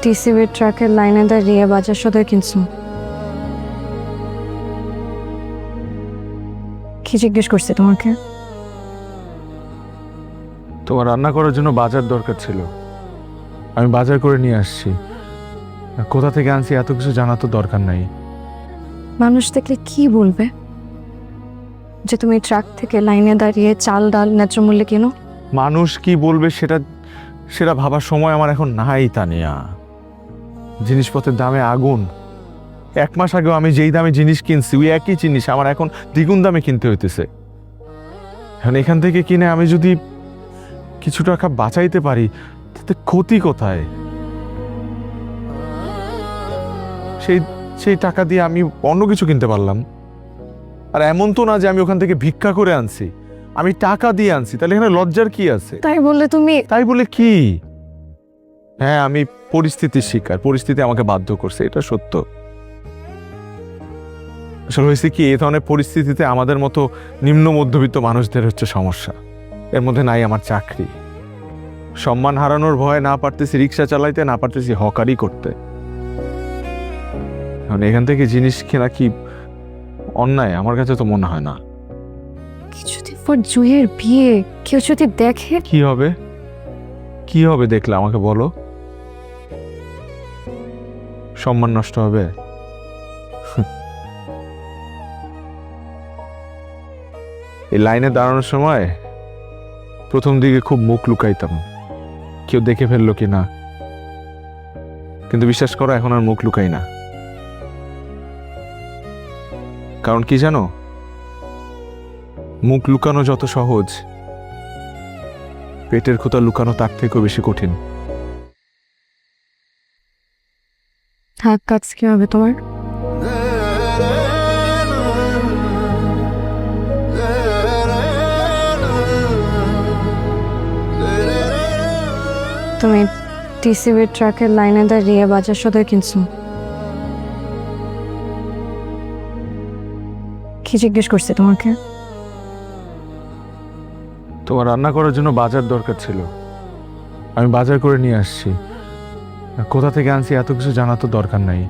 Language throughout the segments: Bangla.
টিসিবির ট্রাকের লাইনে দাঁড়িয়ে বাজার সদাই কিনছো। কি জিজ্ঞেস করছে তোমাকে? তোমার রান্না করার জন্য বাজার দরকার ছিল, আমি বাজার করে নিয়ে আসছি। কোথা থেকে আনছি এত কিছু জানা তো দরকার নাই। মানুষ দেখলে কি বলবে যে তুমি ট্রাক থেকে লাইনে দাঁড়িয়ে চাল ডাল ন্যায্য মূল্যে কেনো? মানুষ কি বলবে সেটা সেটা ভাবার সময় আমার এখন নাই তানিয়া। জিনিসপত্রের দামে আগুন। 1 মাস আগেও আমি যেই দামে জিনিস কিনছি ওই একই জিনিস আমার এখন দ্বিগুণ দামে কিনতে হইতেছে। এখন এখান থেকে কিনে আমি যদি কিছু টাকা বাঁচাইতে পারি তাতে ক্ষতি কোথায়? সেই সেই টাকা দিয়ে আমি অন্য কিছু কিনতে পারলাম। আর এমন তো না যে আমি ওখান থেকে ভিক্ষা করে আনছি, আমি টাকা দিয়ে আনছি। তাহলে এখানে লজ্জার কি আছে? তাই বললে তুমি? তাই বলে কি? হ্যাঁ, আমি পরিস্থিতির শিকার, পরিস্থিতি আমাকে বাধ্য করছে, এটা সত্য। আসলে হয়েছে কি, এই ধরনের পরিস্থিতিতে আমাদের মতো নিম্ন মধ্যবিত্ত মানুষদের হচ্ছে সমস্যা। এর মধ্যে নাই আমার চাকরি, সম্মান হারানোর ভয়ে না পারতেছি রিক্সা চালাইতে, না পারতেছি হকারি করতে। এখন এখান থেকে জিনিস কেনা কি অন্যায়? আমার কাছে তো মনে হয় না। কিছুদিন পর জুয়ের বিয়ে, কেউ যদি দেখে? কি হবে? কি হবে দেখলে আমাকে বলো? সম্মান নষ্ট হবে? এই লাইনে দাঁড়ানোর সময় প্রথম দিকে খুব মুখ লুকাইতাম, কেউ দেখে ফেললো কি না। কিন্তু বিশ্বাস করো, এখন আর মুখ লুকাই না। কারণ কি জানো, মুখ লুকানো যত সহজ, পেটের ক্ষুধা লুকানো তার থেকেও বেশি কঠিন। হাত কাজ কি হবে তোমার? তুমি টিসিবির ট্রাকের লাইনে দাঁড়িয়ে বাজার সদাই কিনছো। কি জিজ্ঞেস করছে তোমাকে? তোমার রান্না করার জন্য বাজার দরকার ছিল, আমি বাজার করে নিয়ে আসছি। কোথা থেকে আনছি এত কিছু জানা তো দরকার নাই।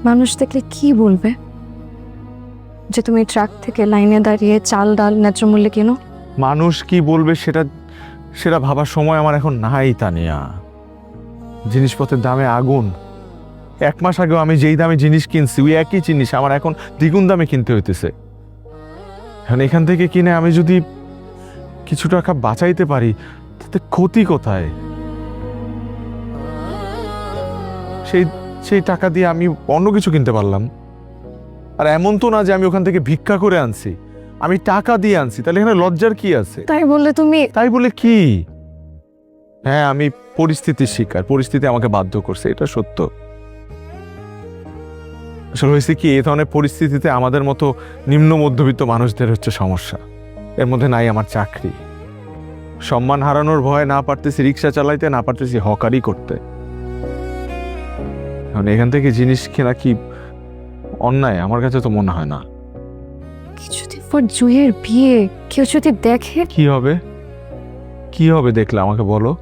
মানুষ দেখলে কি বলবে যে তুমি ট্রাক থেকে লাইনে দাঁড়িয়ে চাল ডাল ন্যায্য মূল্যে কেনো? মানুষ কি বলবে সেটা সেটা ভাবার সময় আমার এখন নাই তানিয়া। জিনিসপত্রের দামে আগুন। 1 মাস আগেও আমি যেই দামে জিনিস কিনছি ওই একই জিনিস আমার এখন দ্বিগুণ দামে কিনতে হইতেছে। এখন এখান থেকে কিনে আমি যদি কিছু টাকা বাঁচাইতে পারি তাতে ক্ষতি কোথায়? সেই সেই টাকা দিয়ে আমি অন্য কিছু কিনতে পারলাম। আর এমন তো না যে আমি ওখান থেকে ভিক্ষা করে আনছি, আমি টাকা দিয়ে আনছি। তাহলে এখানে লজ্জার কি আছে? তাই বললে তুমি? তাই বলে কি? হ্যাঁ, আমি পরিস্থিতির শিকার, পরিস্থিতি আমাকে বাধ্য করছে, এটা সত্য। আসলে হয়েছে কি, এই ধরনের পরিস্থিতিতে আমাদের মতো নিম্ন মধ্যবিত্ত মানুষদের হচ্ছে সমস্যা। এর মধ্যে নাই আমার চাকরি, সম্মান হারানোর ভয়ে না পারতেছি রিক্সা চালাইতে, না পারতেছি হকারি করতে। এখন এখান থেকে জিনিস কেনা কি অন্যায়? আমার কাছে তো মনে হয় না। কিছুদিন পর জুয়ের বিয়ে, কেউ যদি দেখে? কি হবে? কি হবে দেখলে আমাকে বলো?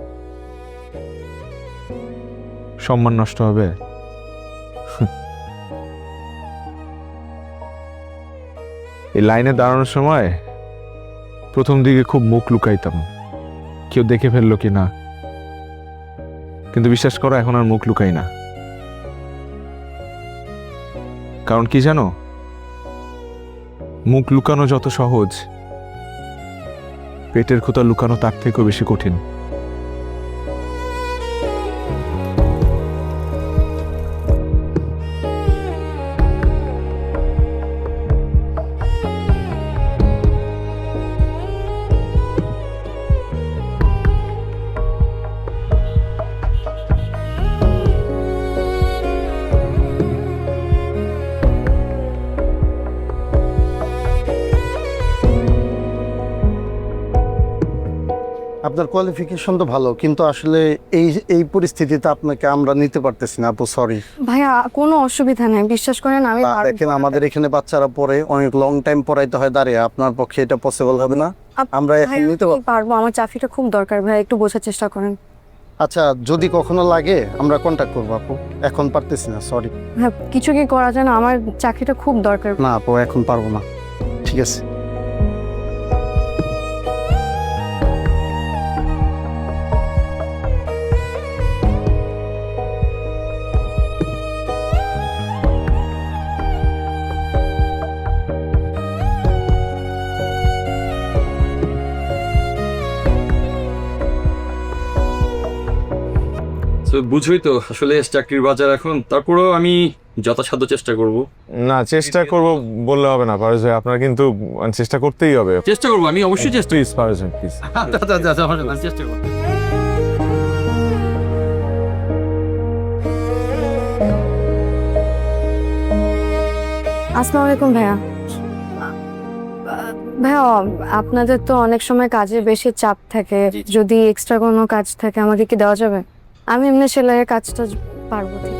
সম্মান নষ্ট হবে? এই লাইনে দাঁড়ানোর সময় প্রথম দিকে খুব মুখ লুকাইতাম, কেউ দেখে ফেললো কি না। কিন্তু বিশ্বাস করো, এখন আর মুখ লুকাই না। কারণ কি জানো, মুখ লুকানো যত সহজ, পেটের ক্ষুধা লুকানো তার থেকেও বেশি কঠিন। আপনার কোয়ালিফিকেশন তো ভালো, কিন্তু আসলে এই এই পরিস্থিতিতে আপনাকে আমরা নিতে পারতেছি না আপু, সরি। ভাইয়া কোনো অসুবিধা নাই, বিশ্বাস করেন আমি দেখেন আমাদের এখানে বাচ্চারা পড়ে, অনেক লং টাইম পড়াইতে হয় দাঁড়িয়ে, আপনার পক্ষে এটা পসিবল হবে না। আমরা এখন নিতে পারবো, আমার চাকরিটা খুব দরকার ভাই, একটু বোঝার চেষ্টা করেন। আচ্ছা, যদি কখনো লাগে আমরা কন্ট্যাক্ট করবো আপু, এখন পারতেছি না, সরি। হ্যাঁ, কিছু কি করা যায় না? আমার চাকরিটা খুব দরকার। না আপু, এখন পারবো না। ঠিক আছে। তো বুঝোই তো আসলে চাকরির বাজার এখন, তারপরেও আমি যথাসাধ্য চেষ্টা করব। না, চেষ্টা করব বললে হবে না পারভেজ ভাই, আপনার কিন্তু চেষ্টা করতেই হবে। চেষ্টা করবো, আমি অবশ্যই চেষ্টা প্লিজ পারভেজ ভাই, প্লিজ। চেষ্টা করবো। আসসালামু আলাইকুম ভাইয়া। ভাইয়া, আপনাদের তো অনেক সময় কাজে বেশি চাপ থাকে, যদি এক্সট্রা কোনো কাজ থাকে আমাকে কি দেওয়া যাবে? আমি এমনি সেলাইয়ের কাজটা পারবো ঠিক।